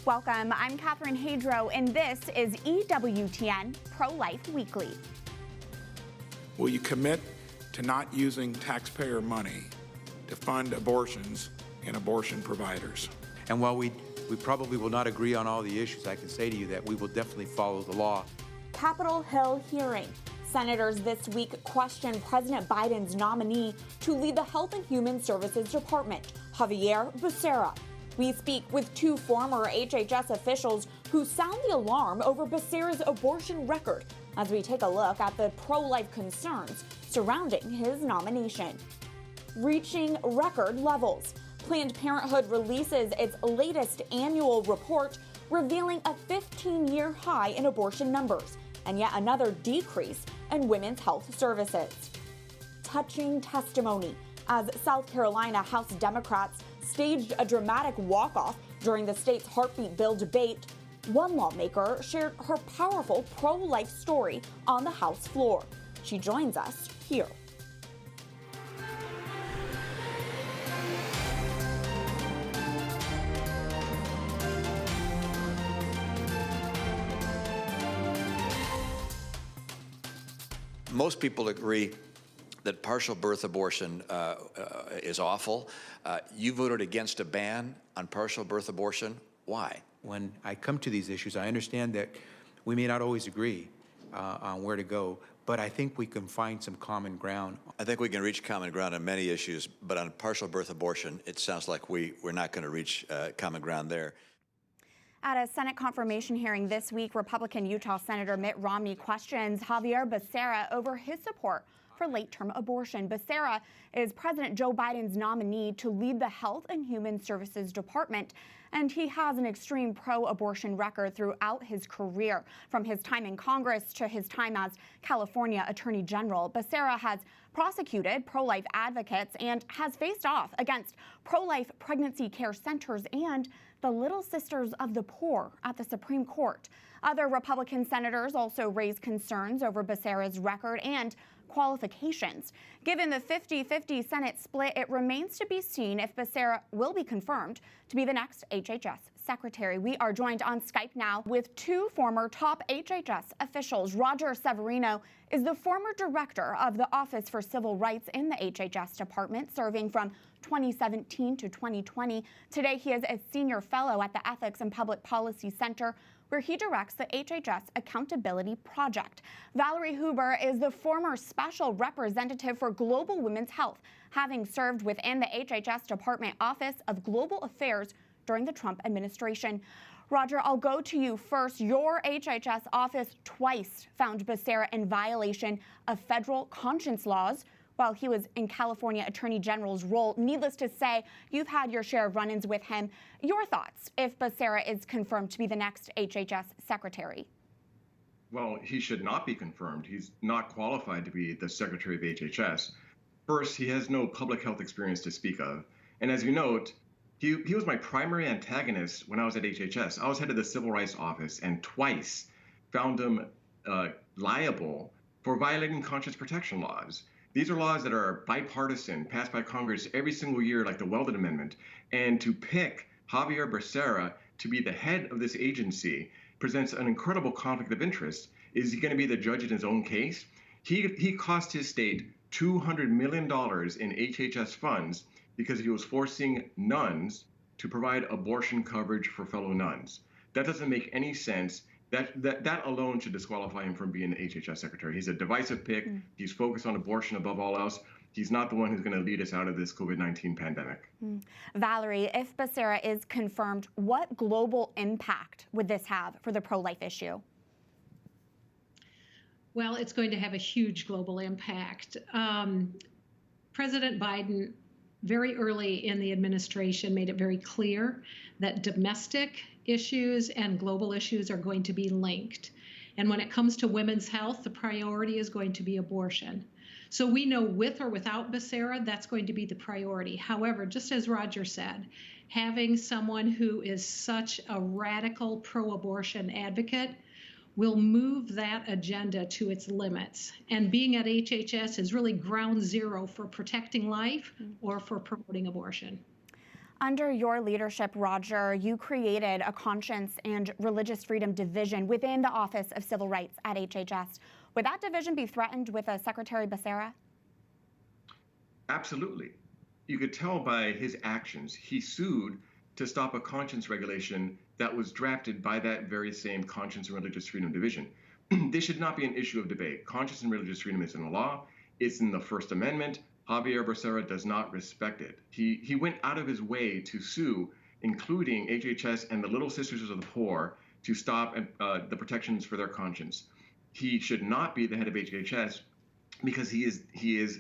Welcome, I'm Catherine Hadro, and this is EWTN Pro-Life Weekly. Will you commit to not using taxpayer money to fund abortions and abortion providers? And while we probably will not agree on all the issues, I can say to you that we will definitely follow the law. Capitol Hill hearing. Senators this week questioned President Biden's nominee to lead the Health and Human Services Department, Javier Becerra. We speak with two former HHS officials who sound the alarm over Becerra's abortion record as we take a look at the pro-life concerns surrounding his nomination. Reaching record levels. Planned Parenthood releases its latest annual report revealing a 15-year high in abortion numbers and yet another decrease in women's health services. Touching testimony as South Carolina House Democrats staged a dramatic walk-off during the state's heartbeat bill debate. One lawmaker shared her powerful pro-life story on the House floor. She joins us here. Most people agree that partial birth abortion is awful. You voted against a ban on partial birth abortion. Why? When I come to these issues, I understand that we may not always agree on where to go, but I think we can find some common ground. I think we can reach common ground on many issues, but on partial birth abortion, it sounds like we're not going to reach common ground there. At a Senate confirmation hearing this week, Republican Utah Senator Mitt Romney questions Javier Becerra over his support for late-term abortion. Becerra is President Joe Biden's nominee to lead the Health and Human Services Department, and he has an extreme pro-abortion record throughout his career. From his time in Congress to his time as California Attorney General, Becerra has prosecuted pro-life advocates and has faced off against pro-life pregnancy care centers and the Little Sisters of the Poor at the Supreme Court. Other Republican senators also raised concerns over Becerra's record and qualifications. Given the 50-50 Senate split, it remains to be seen if Becerra will be confirmed to be the next HHS Secretary. We are joined on Skype now with two former top HHS officials. Roger Severino is the former director of the Office for Civil Rights in the HHS Department, serving from 2017 to 2020. Today, he is a senior fellow at the Ethics and Public Policy Center, where he directs the HHS Accountability Project. Valerie Huber is the former special representative for global women's health, having served within the HHS Department Office of Global Affairs during the Trump administration. Roger, I'll go to you first. Your HHS office twice found Becerra in violation of federal conscience laws while he was in California Attorney General's role. Needless to say, you've had your share of run-ins with him. Your thoughts if Becerra is confirmed to be the next HHS Secretary? Well, he should not be confirmed. He's not qualified to be the Secretary of HHS. First, he has no public health experience to speak of. And as you note, he was my primary antagonist when I was at HHS. I was head of the Civil Rights Office and twice found him liable for violating conscience protection laws. These are laws that are bipartisan, passed by Congress every single year, like the Weldon Amendment. And to pick Javier Becerra to be the head of this agency presents an incredible conflict of interest. Is he going to be the judge in his own case? He cost his state $200 million in HHS funds because he was forcing nuns to provide abortion coverage for fellow nuns. That doesn't make any sense. That alone should disqualify him from being the HHS Secretary. He's a divisive pick. He's focused on abortion above all else. He's not the one who's going to lead us out of this COVID-19 pandemic. Valerie, if Becerra is confirmed, what global impact would this have for the pro-life issue? Well, it's going to have a huge global impact. President Biden, very early in the administration, made it very clear that domestic issues and global issues are going to be linked. And when it comes to women's health, the priority is going to be abortion. So we know with or without Becerra, that's going to be the priority. However, just as Roger said, having someone who is such a radical pro-abortion advocate will move that agenda to its limits. And being at HHS is really ground zero for protecting life or for promoting abortion. Under your leadership, Roger, you created a Conscience and Religious Freedom Division within the Office of Civil Rights at HHS. Would that division be threatened with Secretary Becerra? Absolutely. You could tell by his actions. He sued to stop a conscience regulation that was drafted by that very same Conscience and Religious Freedom Division. This should not be an issue of debate. Conscience and religious freedom is in the law. It's in the First Amendment. Javier Becerra does not respect it. He went out of his way to sue, including HHS and the Little Sisters of the Poor, to stop the protections for their conscience. He should not be the head of HHS because he is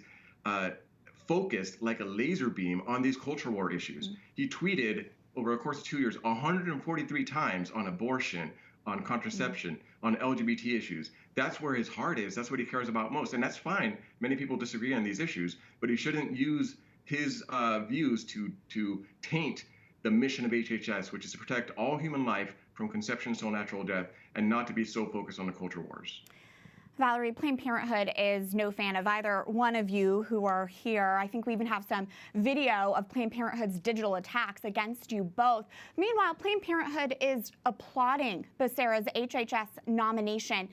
focused like a laser beam on these culture war issues. He tweeted over a course of 2 years 143 times on abortion, on contraception, on LGBT issues. That's where his heart is. That's what he cares about most. And that's fine. Many people disagree on these issues, but he shouldn't use his views to taint the mission of HHS, which is to protect all human life from conception till natural death and not to be so focused on the culture wars. Valerie, Planned Parenthood is no fan of either one of you who are here. I think we even have some video of Planned Parenthood's digital attacks against you both. Meanwhile, Planned Parenthood is applauding Becerra's HHS nomination.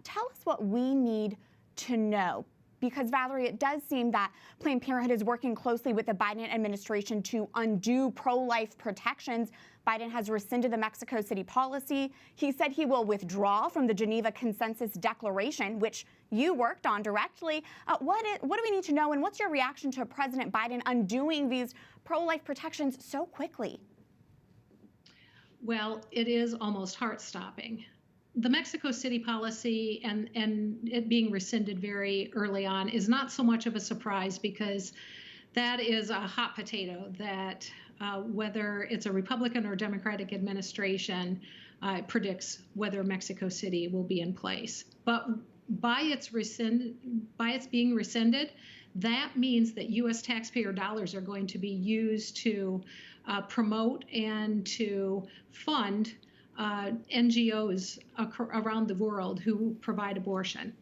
Tell us what we need to know. Because, Valerie, it does seem that Planned Parenthood is working closely with the Biden administration to undo pro-life protections. Biden has rescinded the Mexico City policy. He said he will withdraw from the Geneva Consensus Declaration, which you worked on directly. What do we need to know, and what's your reaction to President Biden undoing these pro-life protections so quickly? Well, it is almost heart-stopping. The Mexico City policy and it being rescinded very early on is not so much of a surprise because that is a hot potato that whether it's a Republican or Democratic administration predicts whether Mexico City will be in place. But by its being rescinded, that means that U.S. taxpayer dollars are going to be used to promote and to fund NGOs around the world who provide abortion.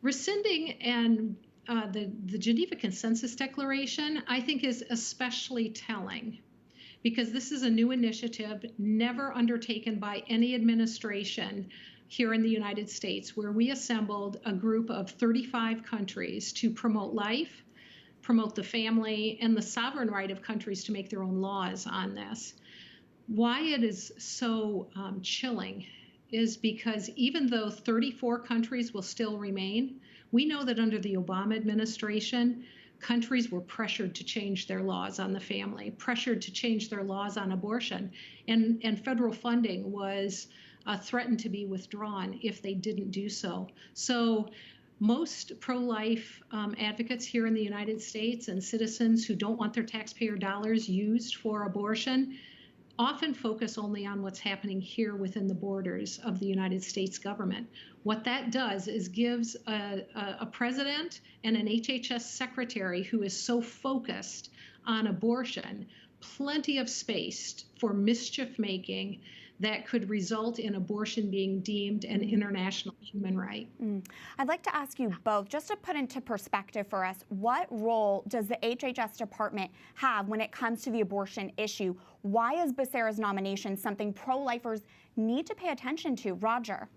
Rescinding and the Geneva Consensus Declaration, I think, is especially telling because this is a new initiative never undertaken by any administration here in the United States, where we assembled a group of 35 countries to promote life, promote the family, and the sovereign right of countries to make their own laws on this. Why it is so chilling is because even though 34 countries will still remain, we know that under the Obama administration, countries were pressured to change their laws on the family, pressured to change their laws on abortion, and federal funding was threatened to be withdrawn if they didn't do so. So most pro-life advocates here in the United States and citizens who don't want their taxpayer dollars used for abortion often focus only on what's happening here within the borders of the United States government. What that does is gives a president and an HHS secretary who is so focused on abortion plenty of space for mischief making that could result in abortion being deemed an international human right. I'd like to ask you both, just to put into perspective for us, what role does the HHS department have when it comes to the abortion issue? Why is Becerra's nomination something pro-lifers need to pay attention to? Roger.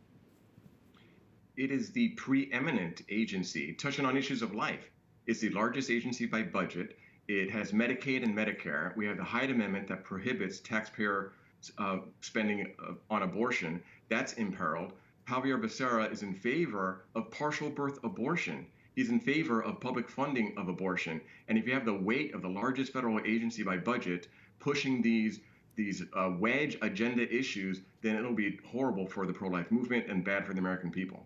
It is the preeminent agency touching on issues of life. It's the largest agency by budget. It has Medicaid and Medicare. We have the Hyde Amendment that prohibits taxpayer spending on abortion. That's imperiled. Javier Becerra is in favor of partial birth abortion. He's in favor of public funding of abortion. And if you have the weight of the largest federal agency by budget pushing these wedge agenda issues, then it'll be horrible for the pro-life movement and bad for the American people.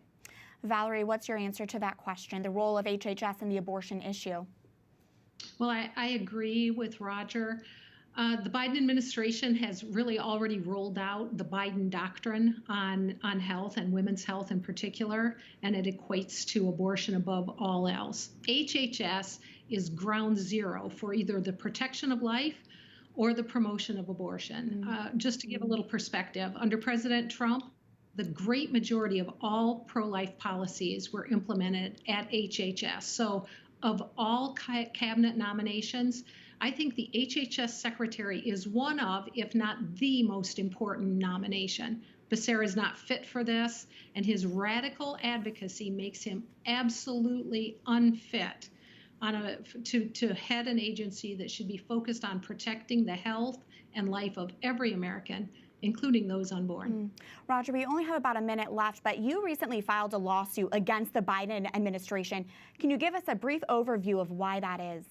Valerie, what's your answer to that question, the role of HHS in the abortion issue? Well, I agree with Roger. The Biden administration has really already rolled out the Biden doctrine on health and women's health in particular, and it equates to abortion above all else. HHS is ground zero for either the protection of life or the promotion of abortion. Just to give a little perspective, under President Trump, the great majority of all pro-life policies were implemented at HHS. So of all cabinet nominations, I think the HHS Secretary is one of, if not the most important nomination. Becerra is not fit for this, and his radical advocacy makes him absolutely unfit to head an agency that should be focused on protecting the health and life of every American, including those unborn. Roger, we only have about a minute left, but you recently filed a lawsuit against the Biden administration. Can you give us a brief overview of why that is?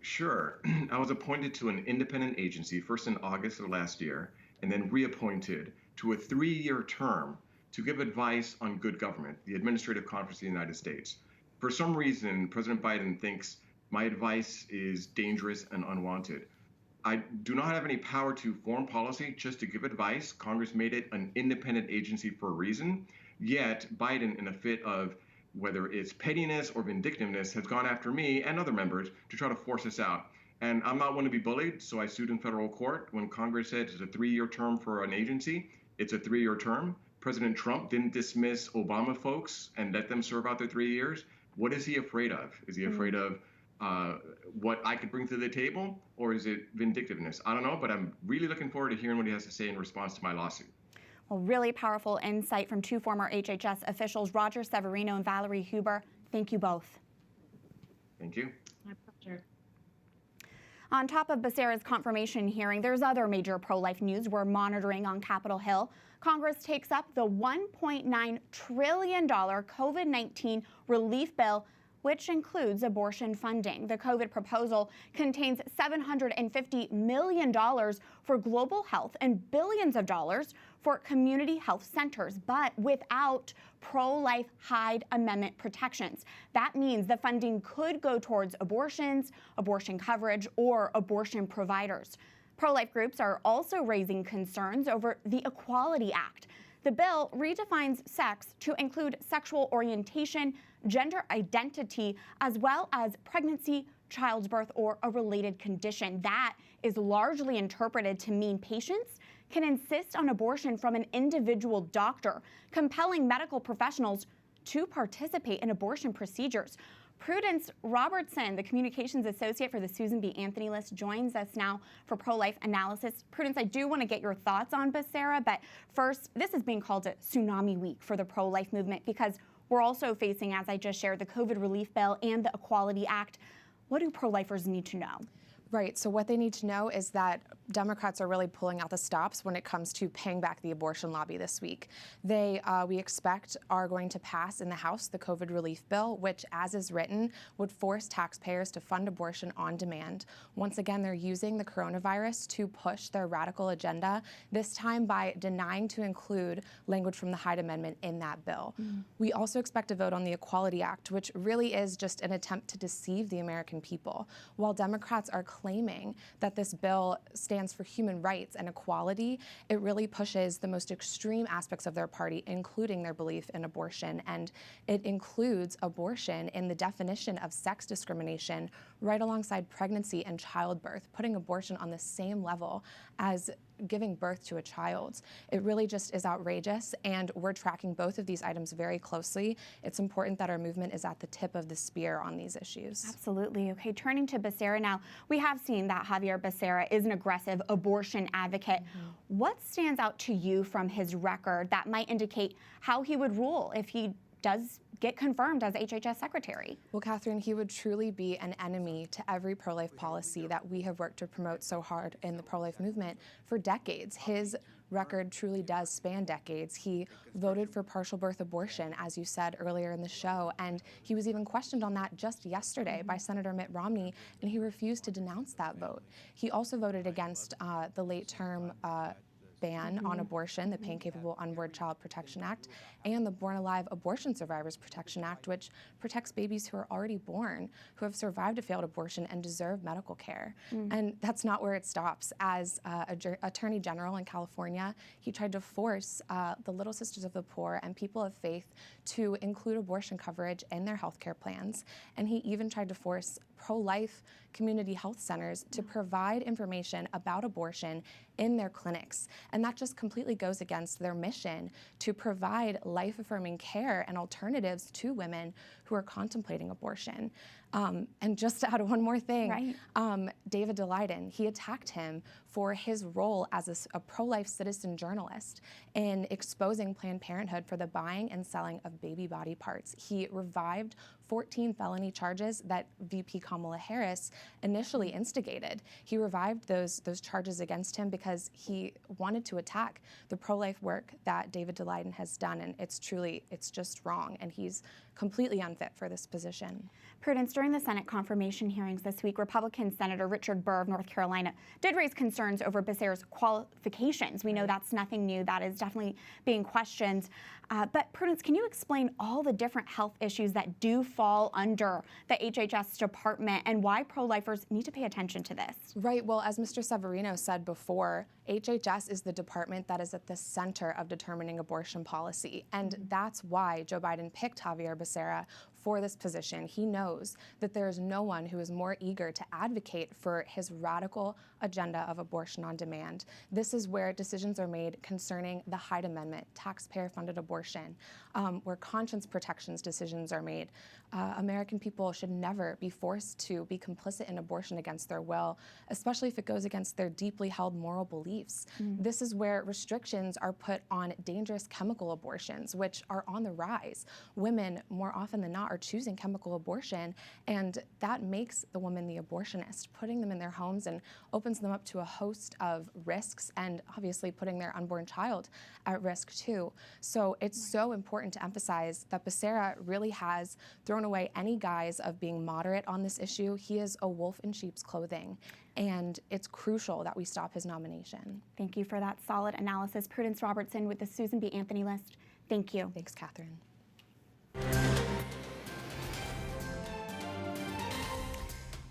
Sure. I was appointed to an independent agency first in August of last year, and then reappointed to a 3-year term to give advice on good government, the Administrative Conference of the United States. For some reason, President Biden thinks my advice is dangerous and unwanted. I do not have any power to form policy, just to give advice. Congress made it an independent agency for a reason. Yet Biden, in a fit of whether it's pettiness or vindictiveness, has gone after me and other members to try to force us out. And I'm not one to be bullied, so I sued in federal court. When Congress said it's a 3-year term for an agency, it's a 3-year term. President Trump didn't dismiss Obama folks and let them serve out their 3 years. What is he afraid of? Is he afraid of what I could bring to the table, or is it vindictiveness? I don't know, but I'm really looking forward to hearing what he has to say in response to my lawsuit. Well, really powerful insight from two former HHS officials, Roger Severino and Valerie Huber. Thank you both. Thank you. My pleasure. On top of Becerra's confirmation hearing, there's other major pro-life news we're monitoring on Capitol Hill. Congress takes up the $1.9 trillion COVID-19 relief bill, which includes abortion funding. The COVID proposal contains $750 million for global health and billions of dollars for community health centers, but without pro-life Hyde Amendment protections. That means the funding could go towards abortions, abortion coverage, or abortion providers. Pro-life groups are also raising concerns over the Equality Act. The bill redefines sex to include sexual orientation, gender identity, as well as pregnancy, childbirth, or a related condition. That is largely interpreted to mean patients can insist on abortion from an individual doctor, compelling medical professionals to participate in abortion procedures. Prudence Robertson, the communications associate for the Susan B. Anthony list, joins us now for ProLife Analysis. Prudence, I do want to get your thoughts on Becerra, but first, this is being called a tsunami week for the pro-life movement because we're also facing, as I just shared, the COVID relief bill and the Equality Act. What do pro-lifers need to know? Right. So what they need to know is that Democrats are really pulling out the stops when it comes to paying back the abortion lobby this week. They, we expect, are going to pass in the House the COVID relief bill, which, as is written, would force taxpayers to fund abortion on demand. Once again, they're using the coronavirus to push their radical agenda, this time by denying to include language from the Hyde Amendment in that bill. We also expect a vote on the Equality Act, which really is just an attempt to deceive the American people. While Democrats are claiming that this bill stands for human rights and equality, it really pushes the most extreme aspects of their party, including their belief in abortion. And it includes abortion in the definition of sex discrimination right alongside pregnancy and childbirth, putting abortion on the same level as giving birth to a child. It really just is outrageous, and we're tracking both of these items very closely. It's important that our movement is at the tip of the spear on these issues. Absolutely. Okay, turning to Becerra now, we have seen that Javier Becerra is an aggressive abortion advocate. What stands out to you from his record that might indicate how he would rule if he does get confirmed as HHS Secretary? Well, Catherine, he would truly be an enemy to every pro-life policy that we have worked to promote so hard in the pro-life movement for decades. His record truly does span decades. He voted for partial birth abortion, as you said earlier in the show, and he was even questioned on that just yesterday by Senator Mitt Romney, and he refused to denounce that vote. He also voted against the late-term ban on abortion, the Pain-Capable Unborn Child Protection Act, and the Born Alive Abortion Survivors Protection Act, which protects babies who are already born, who have survived a failed abortion and deserve medical care. And that's not where it stops. As Attorney General in California, he tried to force the Little Sisters of the Poor and people of faith to include abortion coverage in their health care plans. And he even tried to force pro-life community health centers to provide information about abortion in their clinics. And that just completely goes against their mission to provide life-affirming care and alternatives to women who are contemplating abortion. And just to add one more thing, right. David Daleiden, he attacked him for his role as a pro-life citizen journalist in exposing Planned Parenthood for the buying and selling of baby body parts. He revived 14 felony charges that VP Kamala Harris initially instigated. He revived those charges against him because he wanted to attack the pro-life work that David Daleiden has done, and it's just wrong, and he's completely unfit for this position. Prudence, during the Senate confirmation hearings this week, Republican Senator Richard Burr of North Carolina did raise concerns over Becerra's qualifications. We know that's nothing new. That is definitely being questioned. But Prudence, can you explain all the different health issues that do fall under the HHS department and why pro-lifers need to pay attention to this? Right. Well, as Mr. Severino said before, HHS is the department that is at the center of determining abortion policy. And that's why Joe Biden picked Javier Becerra for this position. He knows that there is no one who is more eager to advocate for his radical agenda of abortion on demand. This is where decisions are made concerning the Hyde Amendment, taxpayer-funded abortion, where conscience protections decisions are made. American people should never be forced to be complicit in abortion against their will, especially if it goes against their deeply held moral beliefs. This is where restrictions are put on dangerous chemical abortions, which are on the rise. Women, more often than not, are choosing chemical abortion, and that makes the woman the abortionist, putting them in their homes and opens them up to a host of risks, and obviously putting their unborn child at risk too. So it's so important to emphasize that Becerra really has thrown away any guise of being moderate on this issue. He is a wolf in sheep's clothing, and it's crucial that we stop his nomination. Thank you for that solid analysis. Prudence Robertson with the Susan B. Anthony List. Thank you. Thanks, Catherine.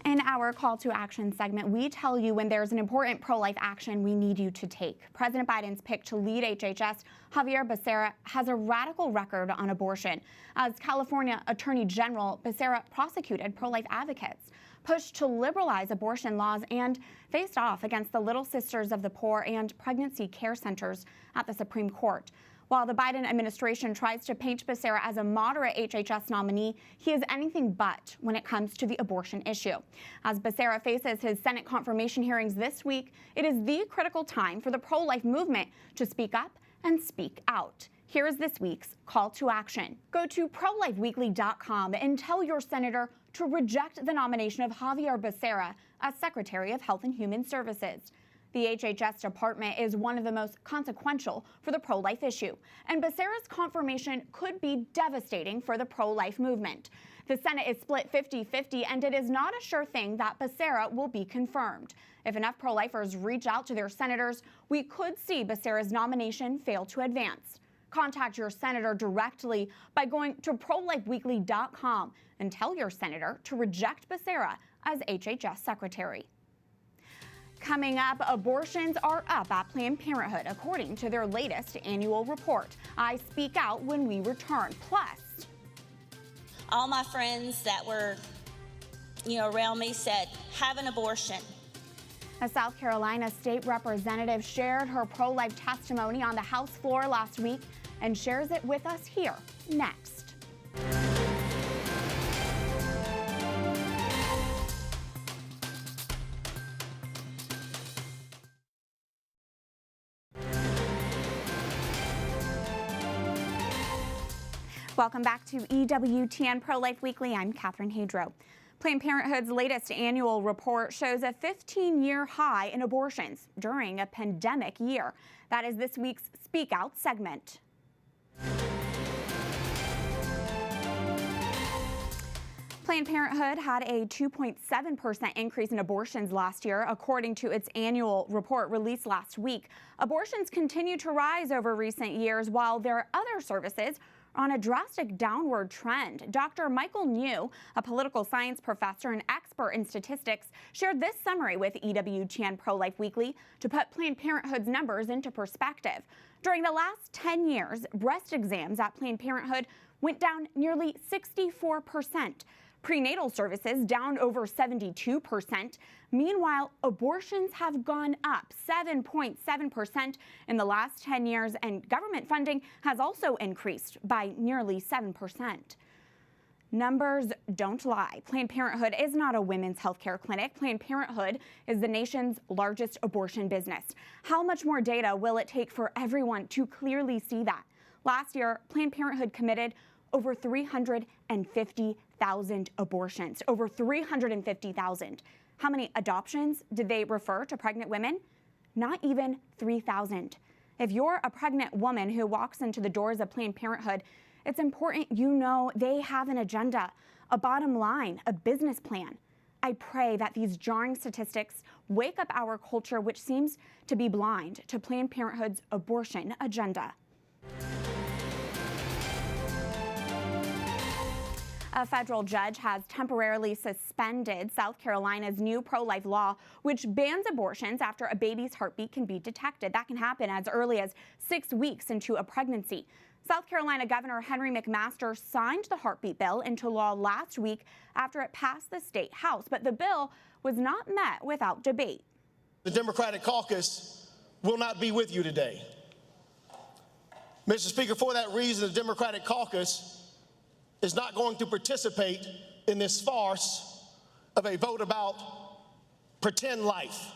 In our call to action segment, we tell you when there's an important pro-life action we need you to take. President Biden's pick to lead HHS, Javier Becerra, has a radical record on abortion. As California Attorney General, Becerra prosecuted pro-life advocates, pushed to liberalize abortion laws, and faced off against the Little Sisters of the Poor and pregnancy care centers at the Supreme Court. While the Biden administration tries to paint Becerra as a moderate HHS nominee, he is anything but when it comes to the abortion issue. As Becerra faces his Senate confirmation hearings this week, it is the critical time for the pro-life movement to speak up and speak out. Here is this week's call to action. Go to ProLifeWeekly.com and tell your senator to reject the nomination of Javier Becerra as Secretary of Health and Human Services. The HHS department is one of the most consequential for the pro-life issue, and Becerra's confirmation could be devastating for the pro-life movement. The Senate is split 50-50, and it is not a sure thing that Becerra will be confirmed. If enough pro-lifers reach out to their senators, we could see Becerra's nomination fail to advance. Contact your senator directly by going to ProLifeWeekly.com and tell your senator to reject Becerra as HHS Secretary. Coming up, abortions are up at Planned Parenthood, according to their latest annual report. I speak out when we return. Plus, all my friends that were, around me said, have an abortion. a South Carolina state representative shared her pro-life testimony on the House floor last week and shares it with us here next. Welcome back to EWTN Pro-Life Weekly. I'm Catherine Hadro. Planned Parenthood's latest annual report shows a 15-year high in abortions during a pandemic year. That is this week's Speak Out segment. Planned Parenthood had a 2.7% increase in abortions last year, according to its annual report released last week. Abortions continue to rise over recent years, while their other services on a drastic downward trend. Dr. Michael New, a political science professor and expert in statistics, shared this summary with EWTN Pro-Life Weekly to put Planned Parenthood's numbers into perspective. During the last 10 years, breast exams at Planned Parenthood went down nearly 64%. Prenatal services down over 72%. Meanwhile, abortions have gone up 7.7% in the last 10 years, and government funding has also increased by nearly 7%. Numbers don't lie. Planned Parenthood is not a women's health care clinic. Planned Parenthood is the nation's largest abortion business. How much more data will it take for everyone to clearly see that? Last year, Planned Parenthood committed over 350,000 abortions. Over 350,000. How many adoptions did they refer to pregnant women? Not even 3,000. If you're a pregnant woman who walks into the doors of Planned Parenthood, it's important you know they have an agenda, a bottom line, a business plan. I pray that these jarring statistics wake up our culture, which seems to be blind to Planned Parenthood's abortion agenda. A federal judge has temporarily suspended South Carolina's new pro-life law, which bans abortions after a baby's heartbeat can be detected. That can happen as early as 6 weeks into a pregnancy. South Carolina Governor Henry McMaster signed the heartbeat bill into law last week after it passed the state house, but the bill was not met without debate. The Democratic caucus will not be with you today. Mr. Speaker, for that reason, the Democratic caucus is not going to participate in this farce of a vote about pretend life.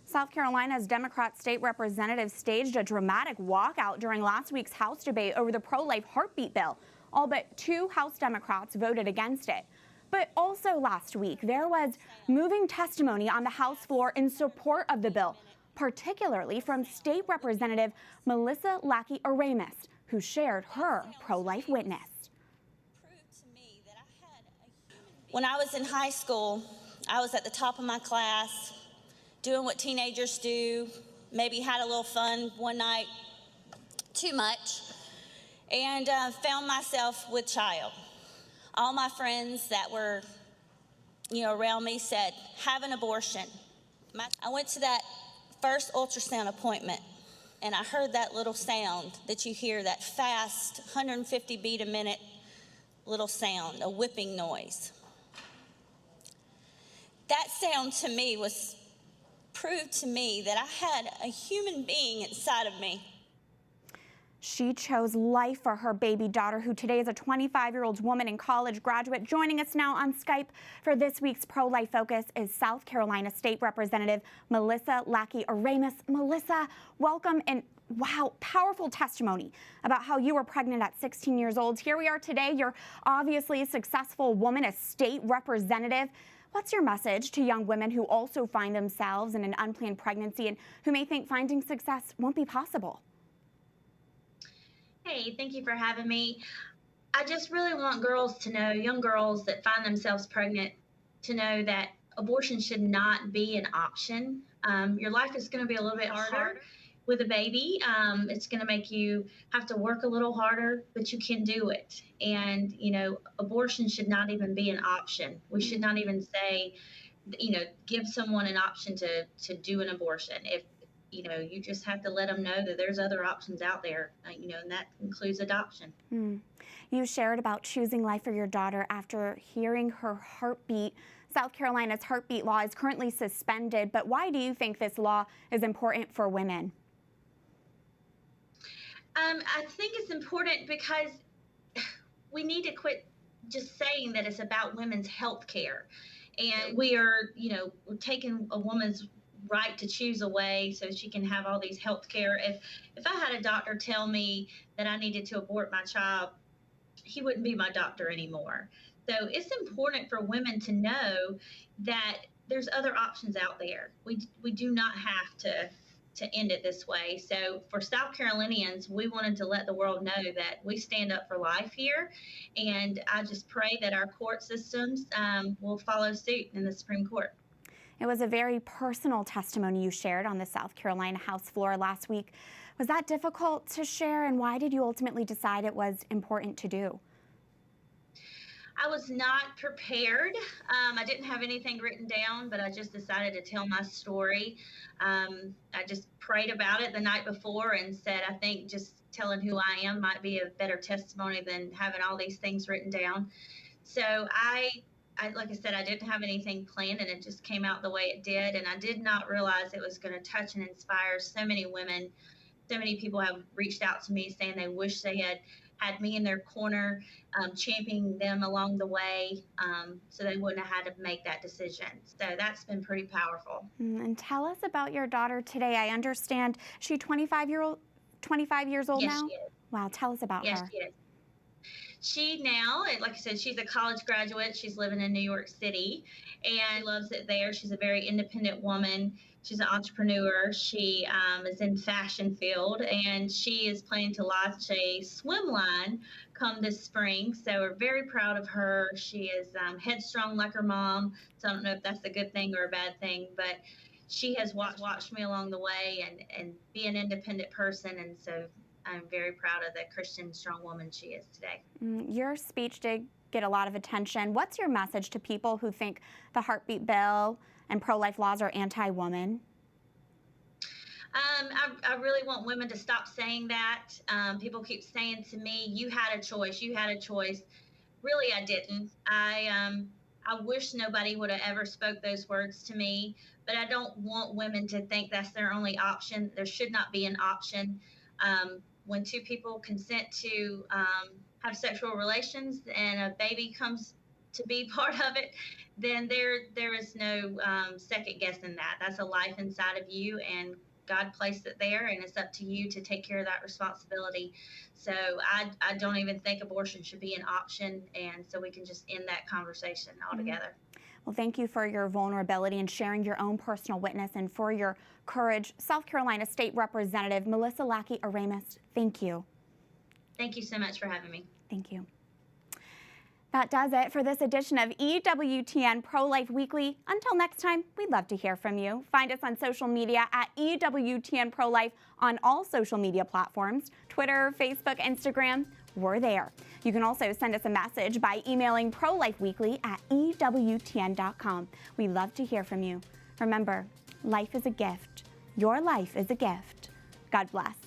South Carolina's Democrat state representative staged a dramatic walkout during last week's House debate over the pro-life heartbeat bill. All but 2 House Democrats voted against it. But also last week, there was moving testimony on the House floor in support of the bill, particularly from State Representative Melissa Lackey Oremus, who shared her pro-life witness. When I was in high school, I was at the top of my class, doing what teenagers do, maybe had a little fun one night, too much, and found myself with child. All my friends that were, around me said, have an abortion. I went to that first ultrasound appointment, and I heard that little sound that you hear, that fast, 150 beat a minute little sound, a whipping noise. That sound to me proved to me that I had a human being inside of me. She chose life for her baby daughter, who today is a 25-year-old woman and college graduate. Joining us now on Skype for this week's Pro-Life Focus is South Carolina State Representative Melissa Lackey Oremus. Melissa, welcome, and wow, powerful testimony about how you were pregnant at 16 years old. Here we are today. You're obviously a successful woman, a state representative. What's your message to young women who also find themselves in an unplanned pregnancy and who may think finding success won't be possible? Hey, thank you for having me. I just really want girls to know, young girls that find themselves pregnant, to know that abortion should not be an option. Your life is going to be a little bit harder with a baby. It's going to make you have to work a little harder, but you can do it. And, abortion should not even be an option. We should not even say, give someone an option to do an abortion. If, you just have to let them know that there's other options out there, and that includes adoption. You shared about choosing life for your daughter after hearing her heartbeat. South Carolina's heartbeat law is currently suspended, but why do you think this law is important for women? I think it's important because we need to quit just saying that it's about women's health care. And we are, we're taking a woman's right to choose away so she can have all these health care. If I had a doctor tell me that I needed to abort my child, he wouldn't be my doctor anymore. So it's important for women to know that there's other options out there. We do not have to end it this way. So for South Carolinians, we wanted to let the world know that we stand up for life here. And I just pray that our court systems will follow suit in the Supreme Court. It was a very personal testimony you shared on the South Carolina House floor last week. Was that difficult to share, and why did you ultimately decide it was important to do? I was not prepared. I didn't have anything written down, but I just decided to tell my story. I just prayed about it the night before and said, I think just telling who I am might be a better testimony than having all these things written down. So I like I said, I didn't have anything planned, and it just came out the way it did. And I did not realize it was going to touch and inspire so many women so many people have reached out to me saying they wish they had me in their corner, championing them along the way, so they wouldn't have had to make that decision. So that's been pretty powerful. And tell us about your daughter today. I understand she's 25 years old Yes, now? she is. Wow, tell us about her. Yes, she is. She now, like I said, she's a college graduate. She's living in New York City and loves it there. She's a very independent woman. She's an entrepreneur. She is in fashion field, and she is planning to launch a swim line come this spring. So we're very proud of her. She is headstrong like her mom. So I don't know if that's a good thing or a bad thing, but she has watched me along the way and be an independent person. And so I'm very proud of the Christian strong woman she is today. Your speech did get a lot of attention. What's your message to people who think the heartbeat bill and pro-life laws are anti-woman? I really want women to stop saying that. People keep saying to me, you had a choice, you had a choice. Really, I didn't. I wish nobody would have ever spoke those words to me, but I don't want women to think that's their only option. There should not be an option. When two people consent to have sexual relations and a baby comes to be part of it, then there is no second guessing that. That's a life inside of you, and God placed it there, and it's up to you to take care of that responsibility. So I don't even think abortion should be an option, and so we can just end that conversation altogether. Well, thank you for your vulnerability and sharing your own personal witness, and for your courage. South Carolina State Representative Melissa Lackey, Oremus, thank you. Thank you so much for having me. Thank you. That does it for this edition of EWTN Pro-Life Weekly. Until next time, we'd love to hear from you. Find us on social media at EWTN Pro-Life on all social media platforms, Twitter, Facebook, Instagram. We're there. You can also send us a message by emailing prolifeweekly@ewtn.com. We love to hear from you. Remember, life is a gift. Your life is a gift. God bless.